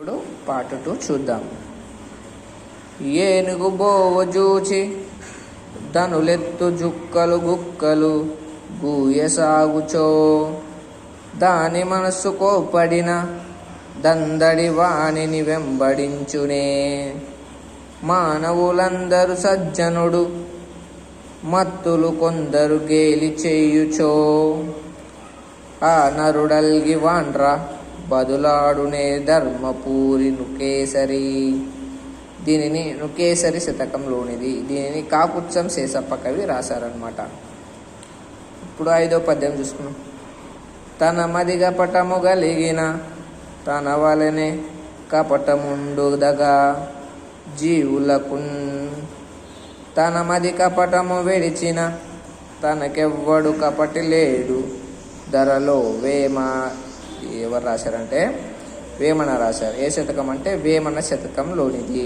ఇప్పుడు పార్ట్ 2 చూద్దాం. ఏనుగు బోవ జూచి ధనులెత్తు జుక్కలు గుక్కలు గూయ సాగుచో, దాని మనస్సు కోపడిన దందడి వాణిని వెంబడించునే. మానవులందరూ సజ్జనుడు మత్తులు కొందరు గేలి చేయుచో, ఆ నరుడల్గి వాండ్ర బదులాడునే ధర్మపూరి నుకేసరి. దీనిని నుకేసరి శతకంలోనిది. దీనిని కాకుత్సం శేషప్ప కవి రాశారనమాట. ఇప్పుడు 5వ పద్యం చూసుకున్నాం. తన మది కపటము గలిగిన తన వలనే కపటముండుదగా జీవులకు, తన మది కపటము విడిచిన తనకెవ్వడు కపటి లేడు ధరలో వేమ. ఎవరు రాశారంటే వేమన రాశారు. ఏ శతకం అంటే వేమన శతకంలోనిది.